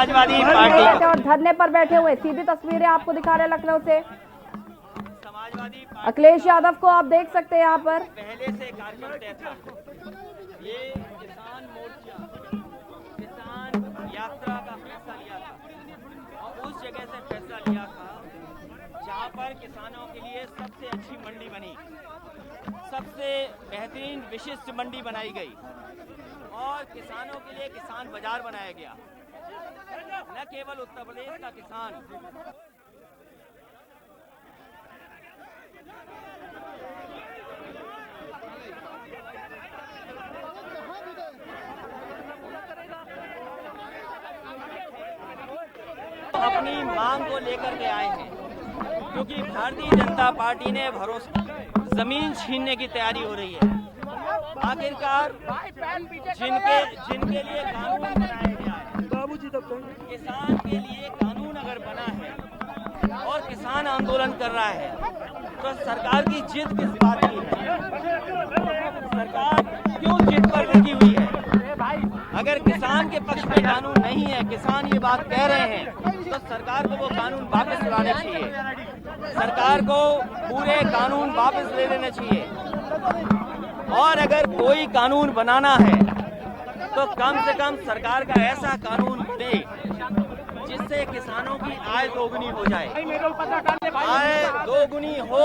Samajwadi party और धरने पर बैठे हुए सीधी तस्वीरें आपको दिखा रहे हैं लखनऊ से। समाजवादी अखिलेश यादव को आप देख सकते हैं यहाँ पर। पहले से कार्यकर्ता था। ये किसान मोर्चा, किसान यात्रा का फैसला लिया था और उस जगह से फैसला लिया था जहाँ पर किसानों के लिए सबसे अच्छी मंडी बनी, सबसे बेहतरीन विशिष्ट मंडी बनाई गई और किसानों के लिए किसान बाजार बनाया गया। न केवल उत्तर प्रदेश का किसान, अपनी मांग को लेकर के आए हैं, क्योंकि भारतीय जनता पार्टी ने भरोसा जमीन छीनने की तैयारी हो रही है। आखिरकार जिनके लिए कानून बनाया गया है, किसान के लिए कानून अगर बना है और किसान आंदोलन कर रहा है तो सरकार की जिद किस बात की है? सरकार क्यों जिद पर लगी हुई है? अगर किसान के पक्ष में कानून नहीं है, किसान ये बात कह रहे हैं, तो सरकार को वो कानून वापस लाने चाहिए। सरकार को पूरे कानून वापस ले लेने चाहिए और अगर कोई कानून बनाना है तो कम से कम सरकार का ऐसा कानून दे जिससे किसानों की आय दोगुनी हो जाए। आय दोगुनी हो,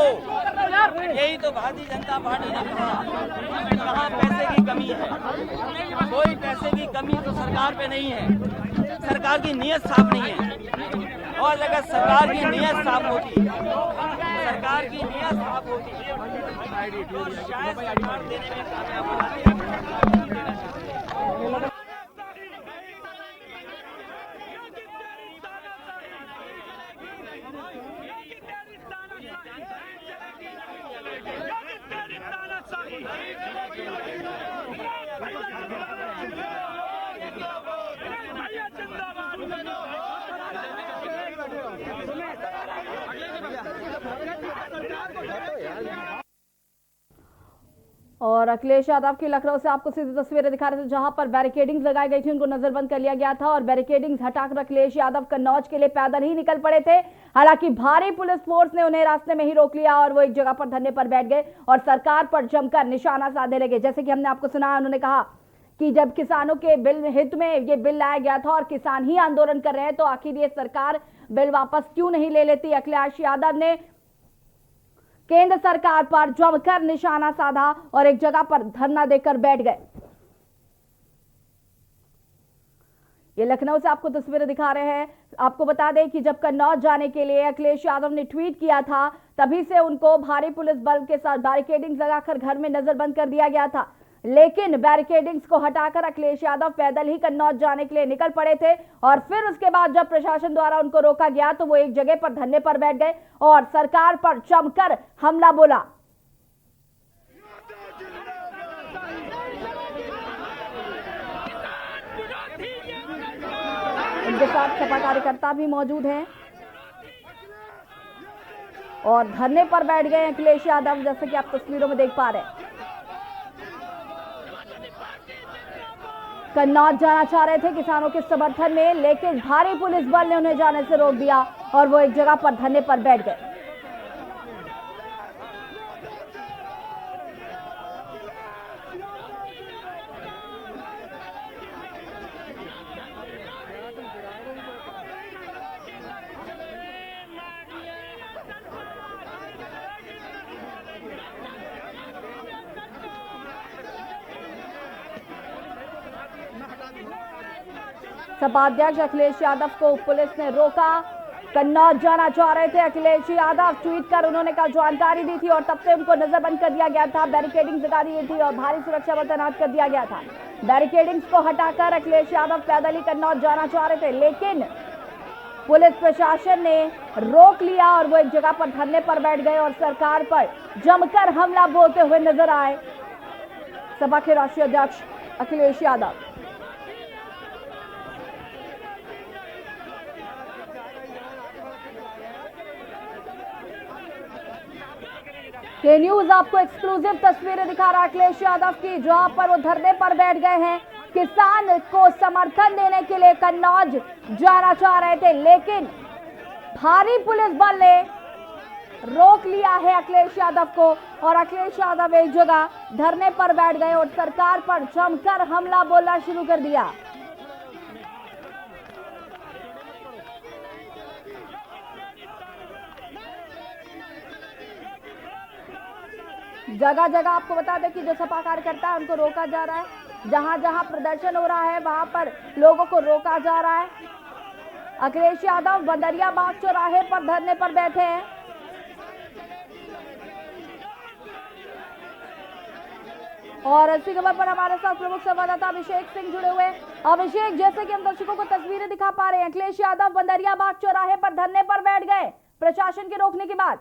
यही तो भारतीय जनता पार्टी ने कहा। कहाँ पैसे की कमी है? कोई पैसे की कमी तो सरकार पे नहीं है। सरकार की नीयत साफ नहीं है और अगर सरकार की नीयत साफ होती, सरकार की नीयत साफ होती तो शायद सरकार देने में कामयाब हो जाती। और अखिलेश यादव की लखनऊ से आपको सीधी तस्वीरें दिखा रहे थे जहां पर बैरिकेडिंग लगाई गई थी, उनको नजरबंद कर लिया गया था और बैरिकेडिंग हटाकर अखिलेश यादव कन्नौज के लिए पैदल ही निकल पड़े थे। हालांकि भारी पुलिस फोर्स ने उन्हें रास्ते में ही रोक लिया और वो एक जगह पर धरने पर बैठ गए और सरकार पर जमकर निशाना साधने लगे। जैसे कि हमने आपको सुना, उन्होंने कहा कि जब किसानों के बिल हित में ये बिल लाया गया था और किसान ही आंदोलन कर रहे हैं तो आखिर ये सरकार बिल वापस क्यों नहीं ले लेती। अखिलेश यादव ने केंद्र सरकार पर जमकर निशाना साधा और एक जगह पर धरना देकर बैठ गए। ये लखनऊ से आपको तस्वीरें दिखा रहे हैं। आपको बता दें कि जब कन्नौज जाने के लिए अखिलेश यादव ने ट्वीट किया था, तभी से उनको भारी पुलिस बल के साथ बैरिकेडिंग लगाकर घर में नजरबंद कर दिया गया था। लेकिन बैरिकेडिंग्स को हटाकर अखिलेश यादव पैदल ही कन्नौज जाने के लिए निकल पड़े थे और फिर उसके बाद जब प्रशासन द्वारा उनको रोका गया तो वो एक जगह पर धरने पर बैठ गए और सरकार पर जमकर हमला बोला। उनके साथ सपा कार्यकर्ता भी मौजूद हैं और धरने पर बैठ गए अखिलेश यादव, जैसे कि आप तस्वीरों में देख पा रहे हैं। कन्नौज जाना चाह रहे थे किसानों के समर्थन में, लेकिन भारी पुलिस बल ने उन्हें जाने से रोक दिया और वो एक जगह पर धरने पर बैठ गए। सपा अध्यक्ष अखिलेश यादव को पुलिस ने रोका। कन्नौज जाना चाह रहे थे अखिलेश यादव, ट्वीट कर उन्होंने कहा जानकारी दी थी और तब से उनको नजरबंद कर दिया गया था, बैरिकेडिंग लगा दी थी और भारी सुरक्षा बल तैनात कर दिया गया था। बैरिकेडिंग्स को हटाकर अखिलेश यादव पैदल ही कन्नौज जाना चाह रहे थे, लेकिन पुलिस प्रशासन ने रोक लिया और वो एक जगह पर धरने पर बैठ गए और सरकार पर जमकर हमला बोलते हुए नजर आए सपा के राष्ट्रीय अध्यक्ष अखिलेश यादव। के न्यूज आपको एक्सक्लूसिव तस्वीरें दिखा रहा है अखिलेश यादव की, जहां पर वो धरने पर बैठ गए हैं किसान को समर्थन देने के लिए कन्नौज जाना चाह रहे थे, लेकिन भारी पुलिस बल ने रोक लिया है अखिलेश यादव को और अखिलेश यादव एक जगह धरने पर बैठ गए और सरकार पर जमकर हमला बोलना शुरू कर दिया। जगह जगह आपको बता दें कि जो सपा कार्यकर्ता है उनको रोका जा रहा है, जहां जहां प्रदर्शन हो रहा है वहां पर लोगों को रोका जा रहा है। अखिलेश यादव बंदरिया बाग चौराहे पर धरने पर बैठे हैं। और इसी खबर पर हमारे साथ प्रमुख संवाददाता अभिषेक सिंह जुड़े हुए। अभिषेक, जैसे कि हम दर्शकों को तस्वीरें दिखा पा रहे हैं, अखिलेश यादव बंदरिया बाग चौराहे पर धरने पर बैठ गए प्रशासन के रोकने के बाद।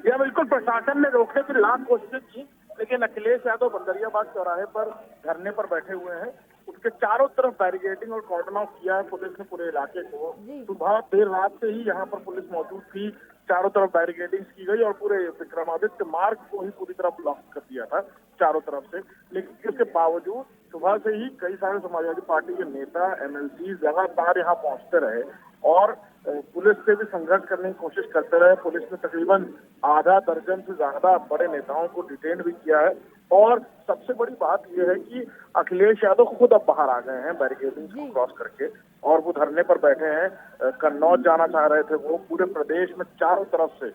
यह बिल्कुल प्रशासन ने रोकने की लाख कोशिश की, लेकिन अखिलेश यादव बंदरिया बाग चौराहे पर धरने पर बैठे हुए हैं। उसके चारों तरफ बैरिकेडिंग और कॉर्डन ऑफ किया है पुलिस ने पूरे इलाके को। सुबह देर रात से ही यहाँ पर पुलिस मौजूद थी, चारों तरफ बैरिकेडिंग की गई और पूरे विक्रमादित्य मार्ग को ही पूरी तरह ब्लॉक कर दिया था चारों तरफ से। लेकिन इसके बावजूद सुबह से ही कई सारे समाजवादी पार्टी के नेता, एमएलसी लगातार यहाँ पहुंचते रहे और पुलिस से भी संघर्ष करने की कोशिश करते रहे। पुलिस ने तकरीबन आधा दर्जन से ज्यादा बड़े नेताओं को डिटेन भी किया है और सबसे बड़ी बात यह है कि अखिलेश यादव खुद अब बाहर आ गए हैं बैरिकेडिंग को क्रॉस करके और वो धरने पर बैठे हैं। कन्नौज जाना चाह रहे थे वो। पूरे प्रदेश में चारों तरफ से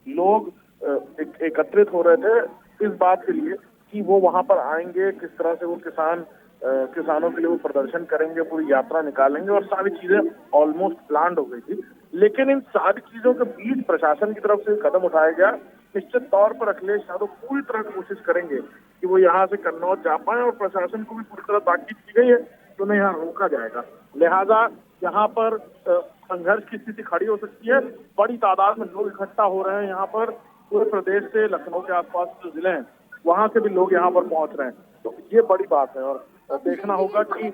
लोग एकत्रित हो रहे थे इस बात के लिए कि वो वहां पर आएंगे, किस तरह से वो किसानों के लिए वो प्रदर्शन करेंगे, पूरी यात्रा निकालेंगे और सारी चीजें ऑलमोस्ट प्लान्ड हो गई थी। लेकिन इन सारी चीजों के बीच प्रशासन की तरफ से कदम उठाया गया। निश्चित तौर पर अखिलेश यादव पूरी तरह कोशिश करेंगे कि वो यहाँ से कन्नौज जा पाए और प्रशासन को भी पूरी तरह ताकीद की गई है तो उन्हें यहाँ रोका जाएगा। लिहाजा यहाँ पर संघर्ष की स्थिति खड़ी हो सकती है। बड़ी तादाद में लोग इकट्ठा हो रहे हैं यहाँ पर, पूरे प्रदेश से, लखनऊ के आसपास जो जिले हैं वहां से भी लोग यहाँ पर पहुंच रहे हैं। तो ये बड़ी बात है और देखना होगा कि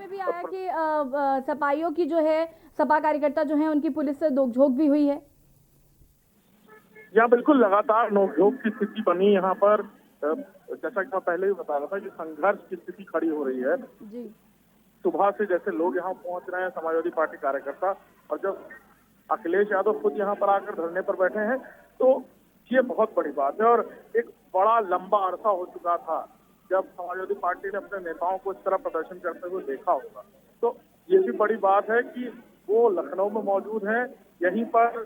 सपाइयों की जो है, सपा कार्यकर्ता जो है उनकी पुलिस से नोकझोंक भी हुई है। यहाँ बिल्कुल लगातार नोकझोंक की स्थिति बनी यहाँ पर। जैसा कि मैं पहले भी बता रहा था कि संघर्ष की स्थिति खड़ी हो रही है जी। सुबह से जैसे लोग यहाँ पहुंच रहे हैं समाजवादी पार्टी कार्यकर्ता, और जब अखिलेश यादव खुद यहाँ पर आकर धरने पर बैठे हैं तो ये बहुत बड़ी बात है। और एक बड़ा लंबा अरसा हो चुका था जब समाजवादी पार्टी ने अपने नेताओं को इस तरह प्रदर्शन करते हुए देखा होगा। तो ये भी बड़ी बात है कि वो लखनऊ में मौजूद हैं, यहीं पर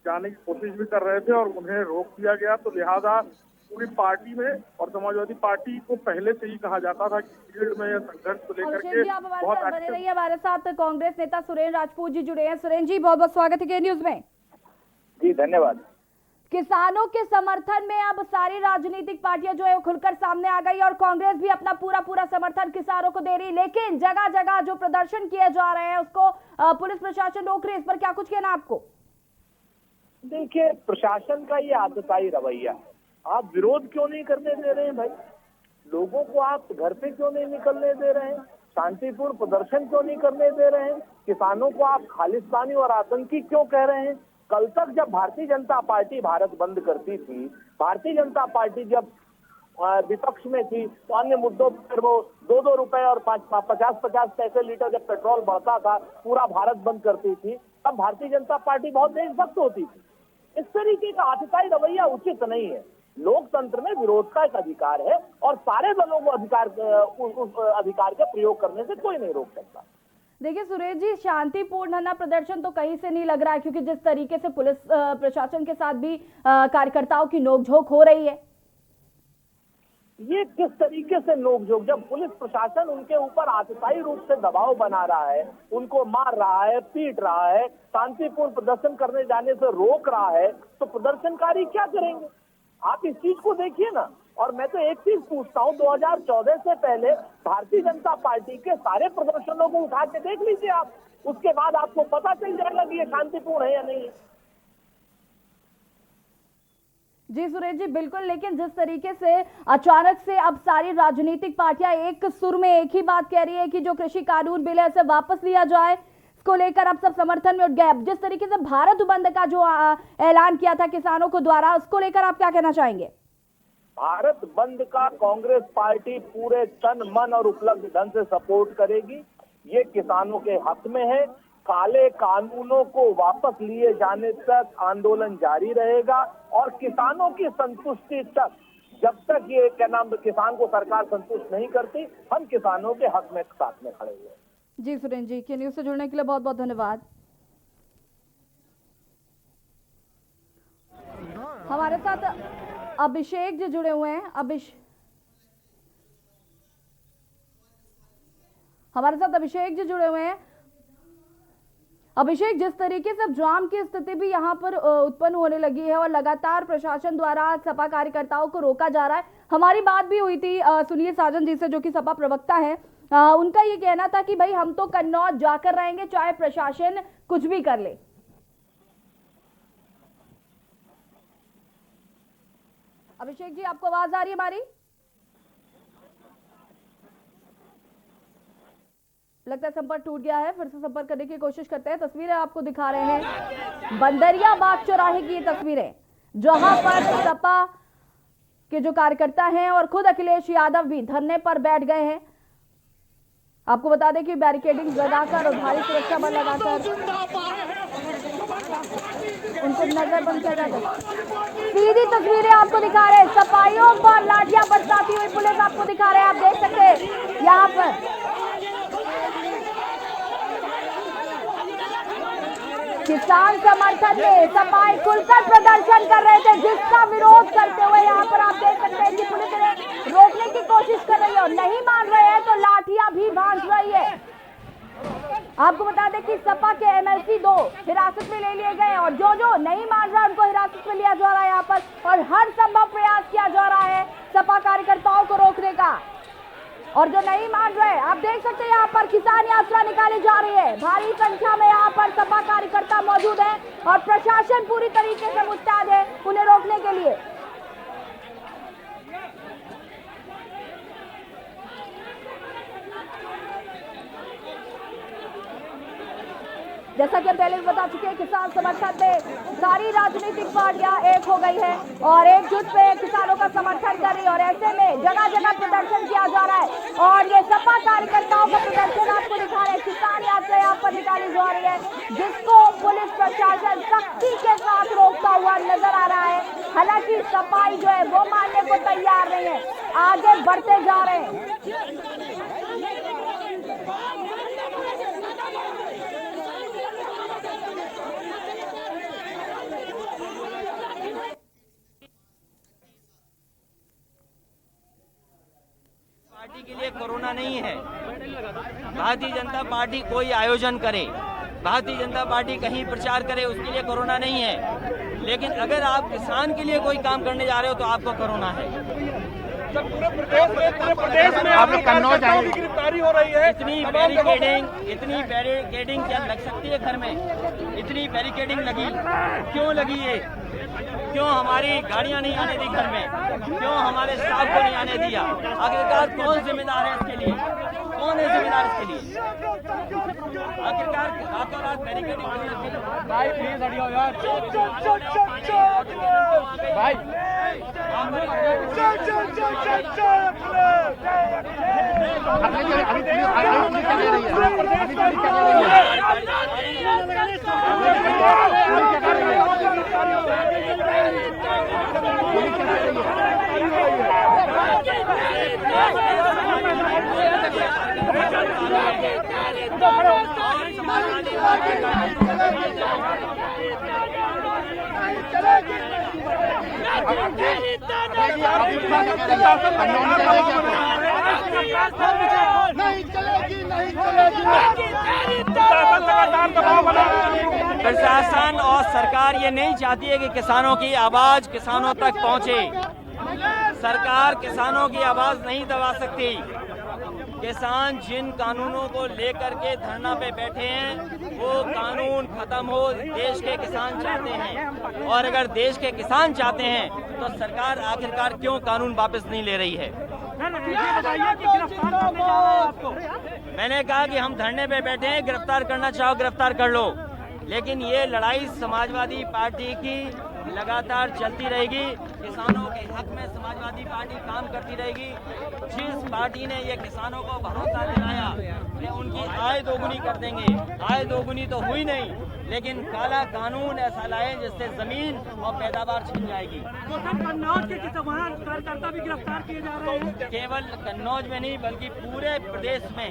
जाने की कोशिश भी कर रहे थे और उन्हें रोक दिया गया। तो लिहाजा पूरी पार्टी में और समाजवादी पार्टी को पहले से ही कहा जाता था कि फील्ड में संघर्ष को लेकर के बहुत बने रहिए। हमारे साथ कांग्रेस नेता सुरेंद्र राजपूत जी जुड़े हैं। सुरेंद्र जी, बहुत बहुत स्वागत है के न्यूज में। जी धन्यवाद। किसानों के समर्थन में अब सारी राजनीतिक पार्टियां जो है खुलकर सामने आ गई और कांग्रेस भी अपना पूरा समर्थन किसानों को दे रही, लेकिन जगह जगह जो प्रदर्शन किए जा रहे हैं उसको पुलिस प्रशासन रोक रही है। इस पर क्या कुछ कहना आपको? देखिए, प्रशासन का ये आतताई रवैया, आप विरोध क्यों नहीं करने दे रहे हैं भाई? लोगों को आप घर पे क्यों नहीं निकलने दे रहे हैं? शांतिपूर्ण प्रदर्शन क्यों नहीं करने दे रहे हैं? किसानों को आप खालिस्तानी और आतंकी क्यों कह रहे हैं? कल तक जब भारतीय जनता पार्टी भारत बंद करती थी, भारतीय जनता पार्टी जब विपक्ष में थी तो अन्य मुद्दों पर वो 2-2 रुपए और 50-50 पैसे लीटर जब पेट्रोल बढ़ता था पूरा भारत बंद करती थी, तब भारतीय जनता पार्टी बहुत देशभक्त होती थी। इस तरीके का आतताई रवैया उचित नहीं है। लोकतंत्र में विरोध का एक अधिकार है और सारे दलों को अधिकार का प्रयोग करने से कोई नहीं रोक सकता। देखिए सुरेश जी, शांतिपूर्ण ना प्रदर्शन तो कहीं से नहीं लग रहा है, क्योंकि जिस तरीके से पुलिस प्रशासन के साथ भी कार्यकर्ताओं की नोकझोंक हो रही है। ये किस तरीके से नोकझोंक? जब पुलिस प्रशासन उनके ऊपर आतताई रूप से दबाव बना रहा है, उनको मार रहा है, पीट रहा है, शांतिपूर्ण प्रदर्शन करने जाने से रोक रहा है, तो प्रदर्शनकारी क्या करेंगे? आप इस चीज को देखिए ना। और मैं तो एक चीज पूछता हूँ, 2014 से पहले भारतीय जनता पार्टी के सारे प्रदर्शनों को उठा के देख लीजिए आप, उसके बाद आपको पता चल जाएगा कि ये शांतिपूर्ण है या नहीं है। जी सुरेश जी, बिल्कुल। लेकिन जिस तरीके से अचानक से अब सारी राजनीतिक पार्टियां एक सुर में एक ही बात कह रही है कि जो कृषि कानून बिल है उसे वापस लिया जाए, इसको लेकर अब सब समर्थन में उठ गए। जिस तरीके से भारत बंद का जो ऐलान किया था किसानों को द्वारा, उसको लेकर आप क्या कहना चाहेंगे? भारत बंद का कांग्रेस पार्टी पूरे तन मन और उपलब्ध ढंग से सपोर्ट करेगी। ये किसानों के हक में है। काले कानूनों को वापस लिए जाने तक आंदोलन जारी रहेगा और किसानों की संतुष्टि तक, जब तक ये क्या नाम किसान को सरकार संतुष्ट नहीं करती, हम किसानों के हक में साथ में खड़े हुए। जी सुरेंद्र जी, के न्यूज से जुड़ने के लिए बहुत बहुत धन्यवाद। हमारे साथ अभिषेक जी जुड़े हुए हैं। हमारे साथ अभिषेक जी जुड़े हुए हैं। अभिषेक, जिस तरीके से जाम की स्थिति भी यहाँ पर उत्पन्न होने लगी है और लगातार प्रशासन द्वारा सपा कार्यकर्ताओं को रोका जा रहा है, हमारी बात भी हुई थी सुनील साजन जी से, जो कि सपा प्रवक्ता है। उनका ये कहना था कि भाई हम तो कन्नौज जाकर रहेंगे, चाहे प्रशासन कुछ भी कर ले। अभिषेक जी, आपको आवाज आ रही है हमारी? लगता है संपर्क टूट गया है, फिर से संपर्क करने की कोशिश करते हैं। तस्वीरें आपको दिखा रहे हैं बंदरिया बाग चौराहे की, ये तस्वीरें जहां पर सपा के जो कार्यकर्ता हैं और खुद अखिलेश यादव भी धरने पर बैठ गए हैं। आपको बता दें कि बैरिकेडिंग लगाकर और भारी सुरक्षा बल लगाकर उनको नजरबंद किया जाता है। सीधी तस्वीरें आपको दिखा रहे हैं, सफाइयों पर लाठियां बरसाती हुई पुलिस आपको दिखा रहे हैं। आप देख सकते हैं यहाँ पर किसान समर्थन में सफाई खुलकर प्रदर्शन कर रहे थे, जिसका विरोध करते हुए यहाँ पर आप देख सकते हैं कि पुलिस ने रोकने की कोशिश कर रही है और नहीं मान रहे हैं तो लाठियां भी भांज रही है। आपको बता दें कि सपा के एमएलसी 2 हिरासत में ले लिए गए और जो नहीं मान रहा उनको हिरासत में लिया जा रहा है यहाँ पर और हर संभव प्रयास किया जा रहा है सपा कार्यकर्ताओं को रोकने का। और जो नहीं मान रहे, आप देख सकते हैं यहाँ पर किसान यात्रा निकाली जा रही है। भारी संख्या में यहाँ पर सपा कार्यकर्ता मौजूद हैं और प्रशासन पूरी तरीके से मुस्तैद है उन्हें रोकने के लिए। जैसा कि हम पहले भी बता चुके हैं, किसान समर्थन में सारी राजनीतिक पार्टियां एक हो गई है और एकजुट पे किसानों का समर्थन कर रही है और ऐसे में जगह जगह प्रदर्शन किया जा रहा है और ये सपा कार्यकर्ताओं का प्रदर्शन आपको दिखा रहे हैं। किसान यात्रा यहाँ पर निकाली जा रही है, जिसको पुलिस प्रशासन सख्ती के साथ रोकता हुआ नजर आ रहा है। हालांकि सफाई जो है वो मानने को तैयार नहीं है, आगे बढ़ते जा रहे हैं। पार्टी के लिए कोरोना नहीं है। भारतीय जनता पार्टी कोई आयोजन करे, भारतीय जनता पार्टी कहीं प्रचार करे, उसके लिए कोरोना नहीं है। लेकिन अगर आप किसान के लिए कोई काम करने जा रहे हो तो आपको कोरोना है। पूरे प्रदेश में आप कन्नौज आए, गिरफ्तारी हो रही है। इतनी बैरिकेडिंग क्या लग सकती है घर में? इतनी बैरिकेडिंग लगी, क्यों लगी है? क्यों हमारी गाड़ियां नहीं आने दी घर में? क्यों हमारे स्टाफ को नहीं आने दिया? आखिरकार कौन जिम्मेदार है इसके लिए? कौन है जिम्मेदार इसके लिए? आखिरकार रातों रात बैरिकेडिंग। भाई प्लीज हट जाओ यार। भाई प्रशासन और सरकार ये नहीं चाहती है कि किसानों की आवाज किसानों तक पहुंचे। सरकार किसानों की आवाज नहीं दबा सकती। किसान जिन कानूनों को लेकर के धरना पे बैठे हैं वो कानून खत्म हो, देश के किसान चाहते हैं। और अगर देश के किसान चाहते हैं तो सरकार आखिरकार क्यों कानून वापस नहीं ले रही है? मैंने कहा कि हम धरने पे बैठे हैं, गिरफ्तार करना चाहो गिरफ्तार कर लो, लेकिन ये लड़ाई समाजवादी पार्टी की लगातार चलती रहेगी। किसानों के हक में समाजवादी पार्टी काम करती रहेगी। जिस पार्टी ने ये किसानों को भरोसा दिलाया कि उनकी आय दोगुनी कर देंगे, आय दोगुनी तो हुई नहीं, लेकिन काला कानून ऐसा लाए जिससे जमीन और पैदावार छिन जाएगी। तो सर कन्नौज के किसान कार्यकर्ता भी गिरफ्तार किए जा रहे हैं। केवल कन्नौज में नहीं बल्कि पूरे प्रदेश में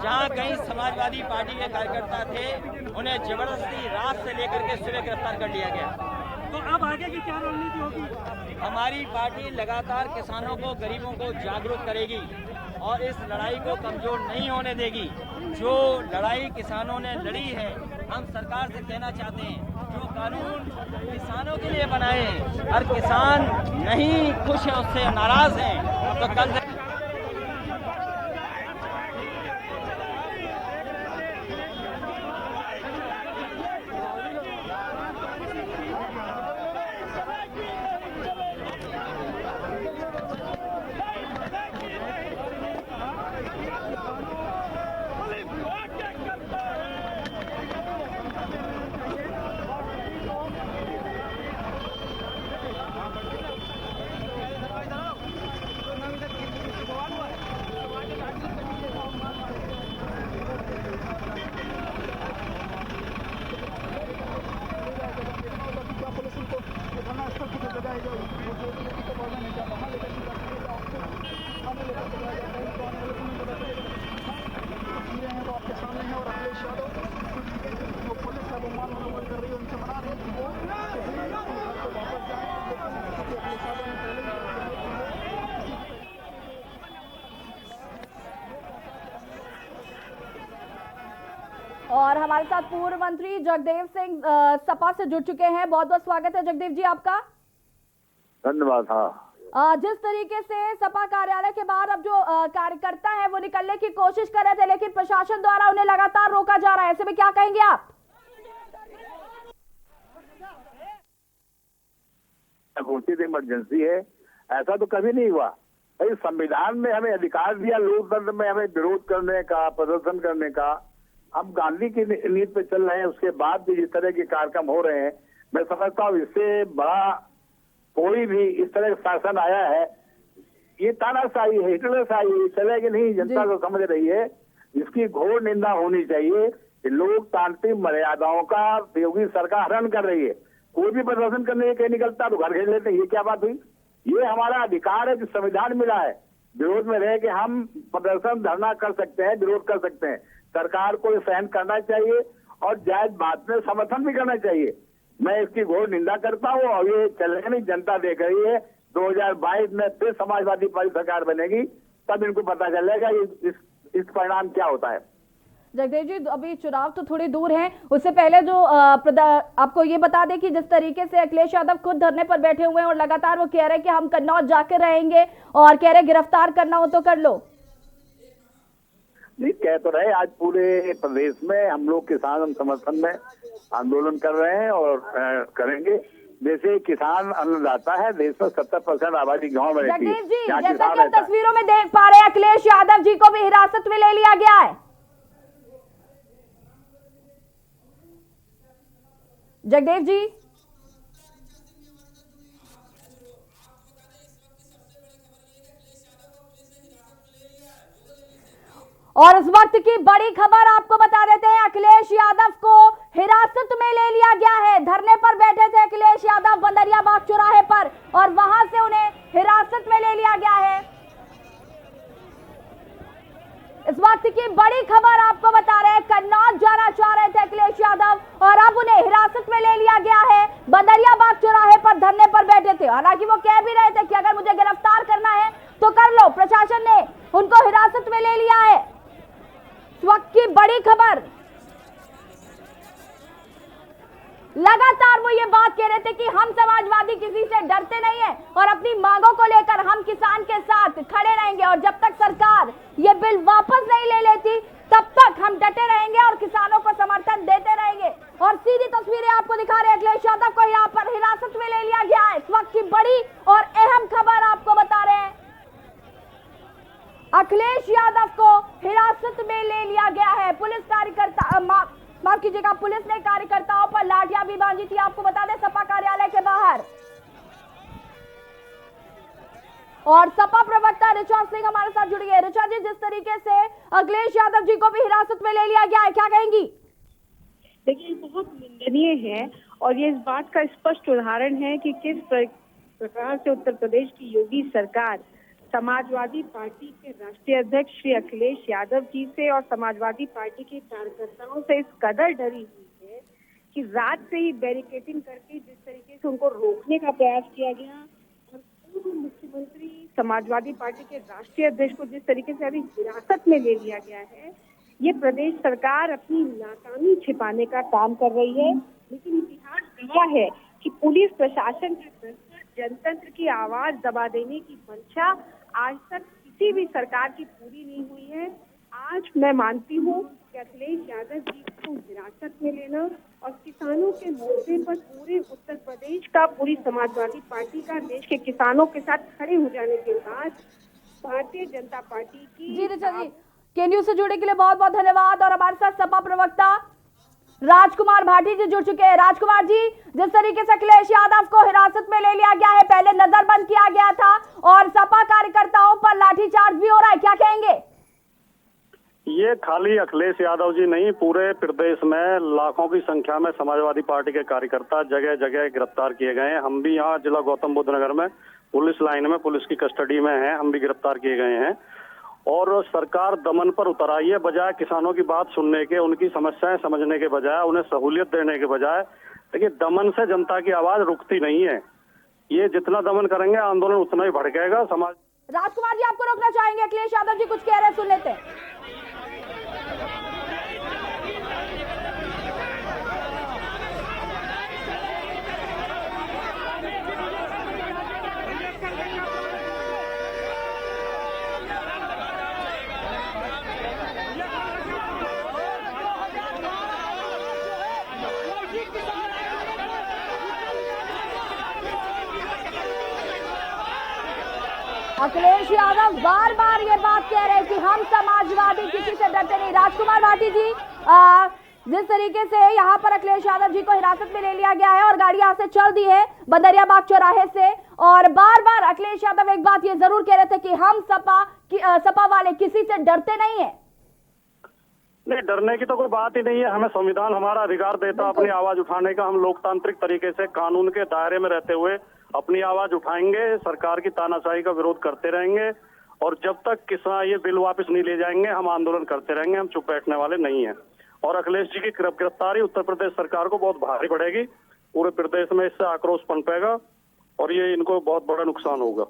जहां कहीं समाजवादी पार्टी के कार्यकर्ता थे, उन्हें जबरदस्ती रात से लेकर के सुबह गिरफ्तार कर लिया गया। तो अब आगे की क्या रणनीति होगी? हमारी पार्टी लगातार किसानों को, गरीबों को जागरूक करेगी और इस लड़ाई को कमजोर नहीं होने देगी। जो लड़ाई किसानों ने लड़ी है, हम सरकार से कहना चाहते हैं जो कानून किसानों के लिए बनाए हैं, हर किसान नहीं खुश है, उससे नाराज हैं, तो कल और हमारे साथ पूर्व मंत्री जगदेव सिंह सपा से जुड़ चुके हैं। बहुत बहुत स्वागत है जगदेव जी आपका। धन्यवाद। हाँ, जिस तरीके से सपा कार्यालय के बाहर अब जो कार्यकर्ता है वो निकलने की कोशिश कर रहे थे, लेकिन प्रशासन द्वारा उन्हें लगातार रोका जा रहा है, ऐसे में क्या कहेंगे आप? घोषित इमरजेंसी है, ऐसा तो कभी नहीं हुआ भाई। संविधान में हमें अधिकार दिया, लोकतंत्र में हमें विरोध करने का, प्रदर्शन करने का। हम गांधी की नीति पे चल रहे हैं, उसके बाद भी जिस तरह के कार्यक्रम हो रहे हैं, मैं समझता हूँ इससे बड़ा कोई भी इस तरह का शासन आया है, ये तानाशाही है, हिटलरशाही चलेगी नहीं। जनता को समझ रही है, इसकी घोर निंदा होनी चाहिए। लोकतांत्रिक मर्यादाओं का योगी सरकार हनन कर रही है। कोई भी प्रदर्शन करने के निकलता तो घर घेर लेते हैं, ये क्या बात हुई? ये हमारा अधिकार है जो संविधान मिला है, विरोध में रह के हम प्रदर्शन धरना कर सकते हैं, विरोध कर सकते हैं। सरकार को सहन करना चाहिए और जायज बात में समर्थन भी करना चाहिए। मैं इसकी घोर निंदा करता हूँ और ये चलेगा नहीं। जनता देख रही है, 2022 में फिर समाजवादी पार्टी सरकार बनेगी, तब इनको पता चलेगा इस परिणाम क्या होता है। जगदेव जी, अभी चुनाव तो थोड़ी दूर हैं, उससे पहले जो आपको ये बता दें कि जिस तरीके से अखिलेश यादव खुद धरने पर बैठे हुए हैं और लगातार वो कह रहे हैं कि हम कन्नौज जाके रहेंगे और कह रहे गिरफ्तार करना हो तो कर लो। नहीं, कह तो रहे, आज पूरे प्रदेश में हम लोग किसान समर्थन में आंदोलन कर रहे हैं और करेंगे। जैसे किसान अन्नदाता है, देश में 70% आबादी गांव में रहती है। जगदेव जी, जैसा कि हम तस्वीरों में देख पा रहे हैं, अखिलेश यादव जी को भी हिरासत में ले लिया गया है। जगदेव जी, और इस वक्त की बड़ी खबर आपको बता देते हैं, अखिलेश यादव को हिरासत में ले लिया गया है। धरने पर बैठे थे अखिलेश यादव बंदरियाबाग चौराहे पर और वहां से उन्हें हिरासत में ले लिया गया है। इस वक्त की बड़ी खबर आपको बता रहे हैं, कन्नौज जाना चाह रहे थे अखिलेश यादव और अब उन्हें हिरासत में ले लिया गया है। बंदरियाबाग चौराहे पर धरने पर बैठे थे, हालांकि वो कह भी रहे थे कि अगर मुझे गिरफ्तार करना है तो कर लो। प्रशासन ने उनको हिरासत में ले लिया है। इस वक्त की बड़ी खबर, लगातार वो ये बात कह रहे थे कि हम समाजवादी किसी से डरते नहीं है और अपनी मांगों को लेकर हम किसान के साथ खड़े रहेंगे और जब तक सरकार ये बिल वापस नहीं ले लेती तब तक हम डटे रहेंगे और किसानों को समर्थन देते रहेंगे। और सीधी तस्वीरें आपको दिखा रहे हैं, अखिलेश यादव को यहाँ पर हिरासत में ले लिया गया है। इस वक्त की बड़ी और अहम खबर आपको बता रहे हैं, अखिलेश यादव को हिरासत में ले लिया गया है। पुलिस कार्यकर्ता माफ कीजिएगा, पुलिस ने कार्यकर्ताओं पर लाठियां भी बांधी थी। आपको बता दें सपा कार्यालय के बाहर। और सपा प्रवक्ता ऋचा सिंह हमारे साथ जुड़ी है। ऋचा जी, जिस तरीके से अखिलेश यादव जी को भी हिरासत में ले लिया गया है, क्या कहेंगी? देखिए, बहुत निंदनीय है और ये इस बात का स्पष्ट उदाहरण है कि किस प्रकार से उत्तर प्रदेश की योगी सरकार समाजवादी पार्टी के राष्ट्रीय अध्यक्ष श्री अखिलेश यादव जी से और समाजवादी पार्टी के कार्यकर्ताओं से इस कदर डरी हुई है कि रात से ही बैरिकेडिंग करके जिस तरीके से उनको रोकने का प्रयास किया गया और पूर्व मुख्यमंत्री समाजवादी पार्टी के राष्ट्रीय अध्यक्ष को जिस तरीके से अभी हिरासत में ले लिया गया है, ये प्रदेश सरकार अपनी नाकामी छिपाने का काम कर रही है। लेकिन इतिहास गवाह है कि पुलिस प्रशासन के जनतंत्र की आवाज दबा देने की मंशा आज तक किसी भी सरकार की पूरी नहीं हुई है। आज मैं मानती हूँ कि अखिलेश यादव जी को हिरासत में लेना और किसानों के मुद्दे पर पूरे उत्तर प्रदेश का, पूरी समाजवादी पार्टी का, देश के किसानों के साथ खड़े हो जाने के बाद भारतीय जनता पार्टी की। जी ऋचा जी, के न्यूज से जुड़ने के लिए बहुत बहुत धन्यवाद। और हमारे साथ सपा प्रवक्ता राजकुमार भाटी जी जुड़ चुके हैं। राजकुमार जी, जिस तरीके से अखिलेश यादव को हिरासत में ले लिया गया है, पहले नजरबंद किया गया था और सपा कार्यकर्ताओं पर लाठीचार्ज भी हो रहा है, क्या कहेंगे? ये खाली अखिलेश यादव जी नहीं, पूरे प्रदेश में लाखों की संख्या में समाजवादी पार्टी के कार्यकर्ता जगह जगह गिरफ्तार किए गए हैं। हम भी यहाँ जिला गौतम बुद्ध नगर में पुलिस लाइन में, पुलिस की कस्टडी में हैं, हम भी गिरफ्तार किए गए हैं। और सरकार दमन पर उतर आई है, बजाय किसानों की बात सुनने के, उनकी समस्याएं समझने के बजाय, उन्हें सहूलियत देने के बजाय। देखिए, दमन से जनता की आवाज रुकती नहीं है। ये जितना दमन करेंगे आंदोलन उतना ही भड़केगा। समाज राजकुमार जी, आपको रोकना चाहेंगे? अखिलेश यादव जी कुछ कह रहे हैं, सुन लेते हैं। अखिलेश यादव बार बार ये बात कह रहे हैं कि हम समाजवादी किसी से डरते नहीं। राजकुमार भाटी जी, जिस तरीके से यहाँ पर अखिलेश यादव जी को हिरासत में ले लिया गया है और गाड़ी यहाँ से चल दी है बंदरियाबाग चौराहे से, और बार बार अखिलेश यादव एक बात ये जरूर कह रहे थे कि हम सपा वाले किसी से डरते नहीं है। नहीं, डरने की तो कोई बात ही नहीं है। हमें संविधान हमारा अधिकार देता अपनी आवाज उठाने का। हम लोकतांत्रिक तरीके से कानून के दायरे में रहते हुए अपनी आवाज उठाएंगे, सरकार की तानाशाही का विरोध करते रहेंगे और जब तक किसान ये बिल वापस नहीं ले जाएंगे हम आंदोलन करते रहेंगे। हम चुप बैठने वाले नहीं हैं। और अखिलेश जी की गिरफ्तारी उत्तर प्रदेश सरकार को बहुत भारी पड़ेगी। पूरे प्रदेश में इससे आक्रोश पनपेगा और ये इनको बहुत बड़ा नुकसान होगा।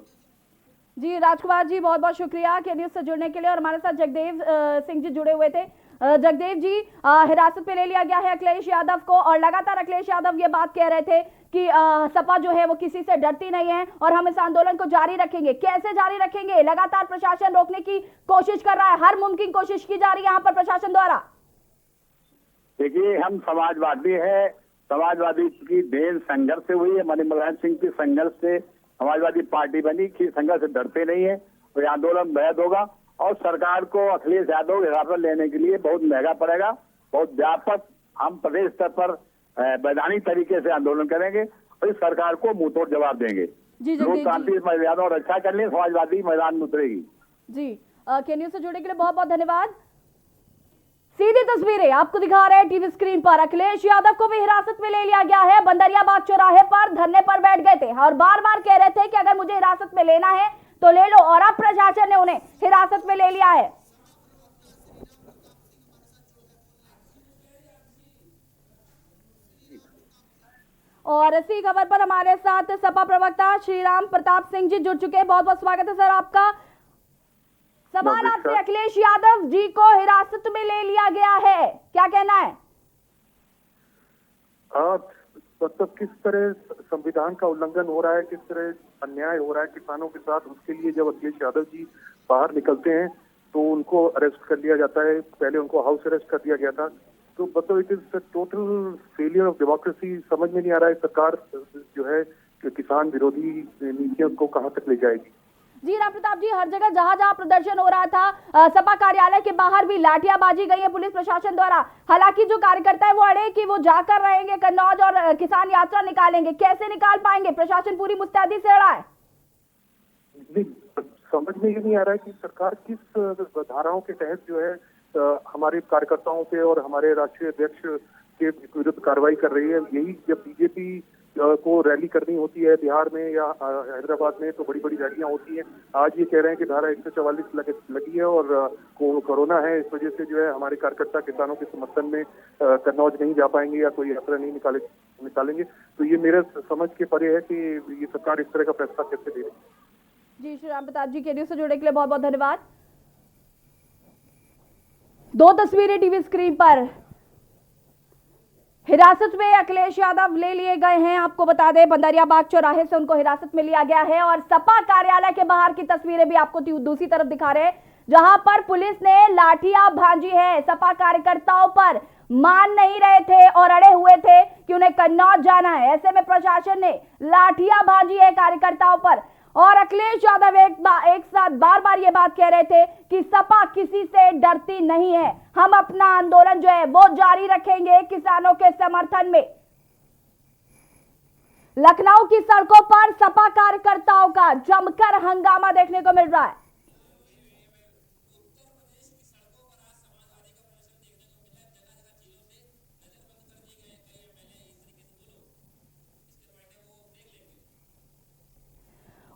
जी राजकुमार जी, बहुत बहुत शुक्रिया के न्यूज से जुड़ने के लिए। और हमारे साथ जगदेव सिंह जी जुड़े हुए थे। जगदेव जी, हिरासत में ले लिया गया है अखिलेश यादव को और लगातार अखिलेश यादव ये बात कह रहे थे कि सपा जो है वो किसी से डरती नहीं है और हम इस आंदोलन को जारी रखेंगे। कैसे जारी रखेंगे? लगातार प्रशासन रोकने की कोशिश कर रहा है, हर मुमकिन कोशिश की जा रही है यहाँ पर प्रशासन द्वारा। देखिए, हम समाजवादी है, समाजवादी की देर संघर्ष से हुई है। मनमोहन सिंह की संघर्ष से समाजवादी पार्टी बनी कि संघर्ष से डरते नहीं है। तो ये आंदोलन वैध होगा और सरकार को अखिलेश यादव हिरासत लेने के लिए बहुत महंगा पड़ेगा। बहुत व्यापक हम प्रदेश स्तर पर वैधानिक तरीके से आंदोलन करेंगे और इस सरकार को मुंहतोड़ जवाब देंगे। लोकतांत्रिक मर्यादाओं और रक्षा करने समाजवादी मैदान में उतरेगी। जी, के न्यूज से जुड़ने के लिए बहुत बहुत धन्यवाद। सीधी तस्वीरें आपको दिखा रहे हैं टीवी स्क्रीन पर। अखिलेश यादव को भी हिरासत में ले लिया गया है। बंदरियाबाग चौराहे पर धरने पर बैठ गए थे और बार बार कह रहे थे कि अगर मुझे हिरासत में लेना है तो ले लो, और अब प्रशासन ने उन्हें हिरासत में ले लिया है। और इसी खबर पर हमारे साथ सपा प्रवक्ता श्रीराम प्रताप सिंह जी जुड़ चुके हैं। बहुत बहुत स्वागत है सर आपका। सवाल आपसे, अखिलेश यादव जी को हिरासत में ले लिया गया है, क्या कहना है? मतलब किस तरह संविधान का उल्लंघन हो रहा है, किस तरह अन्याय हो रहा है किसानों के साथ, उसके लिए जब अखिलेश यादव जी बाहर निकलते हैं तो उनको अरेस्ट कर लिया जाता है। पहले उनको हाउस अरेस्ट कर दिया गया था। तो मतलब it is total failure of democracy. समझ में नहीं आ रहा है सरकार जो है कि किसान विरोधी नीतियों को कहां तक ले जाएगी। जी राम प्रताप जी, हर जगह जहां जहां प्रदर्शन हो रहा था, सपा कार्यालय के बाहर भी लाठियां बाजी गई है पुलिस प्रशासन द्वारा। हालांकि जो कार्यकर्ता है वो अड़े कि वो जाकर रहेंगे कन्नौज और किसान यात्रा निकालेंगे। कैसे निकाल पाएंगे? प्रशासन पूरी मुस्तैदी से अड़ा है। समझ में ये नहीं आ रहा है कि सरकार किस धाराओं के तहत जो है हमारे कार्यकर्ताओं पे और हमारे राष्ट्रीय अध्यक्ष के विरुद्ध कार्रवाई कर रही है। यही जब बीजेपी को रैली करनी होती है बिहार में या हैदराबाद में तो बड़ी बड़ी रैलियां होती हैं। आज ये कह रहे हैं कि धारा 144 लगी है और कोरोना है, इस वजह से जो है हमारे कार्यकर्ता किसानों के समर्थन में कन्नौज नहीं जा पाएंगे या कोई यात्रा नहीं निकालेंगे। तो ये मेरे समझ के परे है कि ये सरकार इस तरह का फैसला कैसे दे रही है। जी श्री राम प्रताप जी, के न्यूज से जुड़ने के लिए बहुत बहुत धन्यवाद। दो तस्वीरें टीवी स्क्रीन पर। हिरासत में अखिलेश यादव ले लिए गए हैं। आपको बता दें बंदरियाबाग चौराहे से उनको हिरासत में लिया गया है और सपा कार्यालय के बाहर की तस्वीरें भी आपको दूसरी तरफ दिखा रहे हैं, जहां पर पुलिस ने लाठियां भांजी है। सपा कार्यकर्ताओं पर मान नहीं रहे थे और अड़े हुए थे कि उन्हें कन्नौज जाना है। ऐसे में प्रशासन ने लाठियां भांजी है कार्यकर्ताओं पर। और अखिलेश यादव एक साथ बार बार ये बात कह रहे थे कि सपा किसी से डरती नहीं है, हम अपना आंदोलन जो है वो जारी रखेंगे किसानों के समर्थन में। लखनऊ की सड़कों पर सपा कार्यकर्ताओं का जमकर हंगामा देखने को मिल रहा है।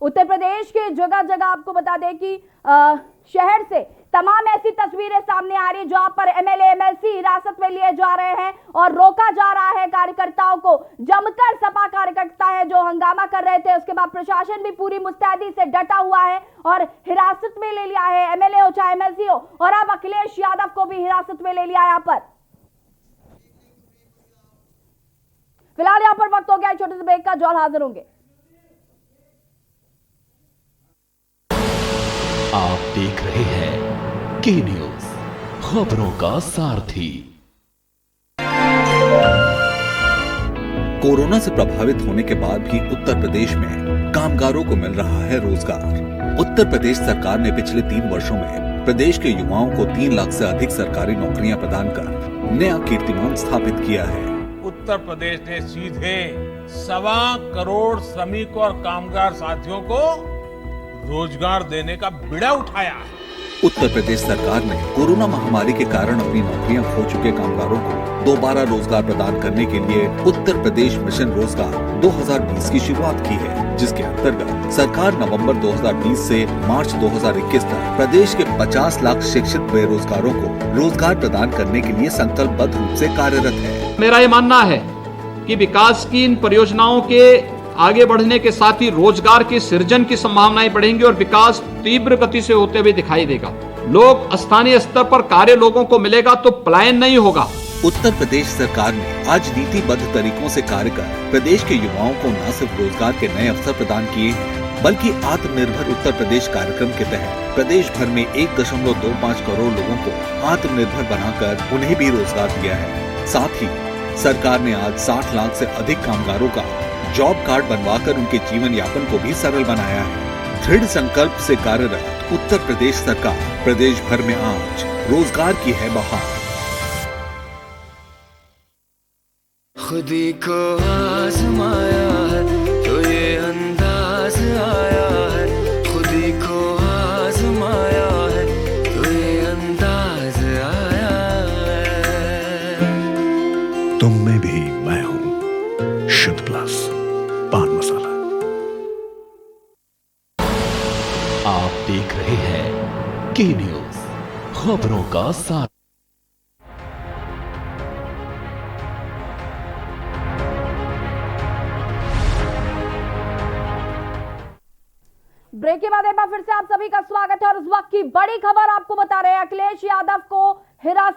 उत्तर प्रदेश के जगह जगह आपको बता दें कि शहर से तमाम ऐसी तस्वीरें सामने आ रही है जहां पर एमएलए एमएलसी हिरासत में लिए जा रहे हैं और रोका जा रहा है कार्यकर्ताओं को। जमकर सपा कार्यकर्ता है जो हंगामा कर रहे थे, उसके बाद प्रशासन भी पूरी मुस्तैदी से डटा हुआ है और हिरासत में ले लिया है, एमएलए हो चाहे एमएलसी हो। और अब अखिलेश यादव को भी हिरासत में ले लिया है। यहाँ पर फिलहाल यहाँ पर वक्त हो गया छोटे से ब्रेक का, जॉल हाजिर होंगे। आप देख रहे हैं के न्यूज, खबरों का सारथी। कोरोना से प्रभावित होने के बाद भी उत्तर प्रदेश में कामगारों को मिल रहा है रोजगार। उत्तर प्रदेश सरकार ने पिछले 3 वर्षों में प्रदेश के युवाओं को 3 लाख से अधिक सरकारी नौकरियां प्रदान कर नया कीर्तिमान स्थापित किया है। उत्तर प्रदेश ने सीधे 1.25 करोड़ श्रमिक और कामगार साथियों को रोजगार देने का बीड़ा उठाया है। उत्तर प्रदेश सरकार ने कोरोना महामारी के कारण अपनी नौकरियां खो चुके कामगारों को दोबारा रोजगार प्रदान करने के लिए उत्तर प्रदेश मिशन रोजगार 2020 की शुरुआत की है, जिसके अंतर्गत सरकार नवंबर 2020 से मार्च 2021 तक प्रदेश के 50 लाख शिक्षित बेरोजगारों को रोजगार प्रदान करने के लिए संकल्पबद्ध रूप से कार्यरत है। मेरा ये मानना है कि विकास की इन परियोजनाओं के आगे बढ़ने के साथ ही रोजगार के सृजन की संभावनाएं बढ़ेंगी और विकास तीव्र गति से होते हुए दिखाई देगा। लोग स्थानीय स्तर पर कार्य लोगों को मिलेगा तो पलायन नहीं होगा। उत्तर प्रदेश सरकार ने आज नीतिबद्ध तरीकों से कार्य कर प्रदेश के युवाओं को न सिर्फ रोजगार के नए अवसर प्रदान किए हैं, बल्कि आत्मनिर्भर उत्तर प्रदेश कार्यक्रम के तहत प्रदेश भर में 1.25 करोड़ लोगों को आत्मनिर्भर बनाकर उन्हें भी रोजगार दिया है। साथ ही सरकार ने आज 60 लाख से अधिक कामगारों का जॉब कार्ड बनवाकर उनके जीवन यापन को भी सरल बनाया है। दृढ़ संकल्प से कार्यरत उत्तर प्रदेश सरकार प्रदेश भर में आज रोजगार की है बहार। खुदी को आजमाया है तो ये अंदाज आया है, खुदी को आजमाया है तो ये अंदाज आया है। तुम में भी मैं हूं, शुद्ध प्लस पान मसाला। आप देख रहे हैं के न्यूज, खबरों का साथ। ब्रेक के बाद एक बार फिर से आप सभी का स्वागत है और उस वक्त की बड़ी खबर आपको बता रहे हैं, अखिलेश यादव को हिरासत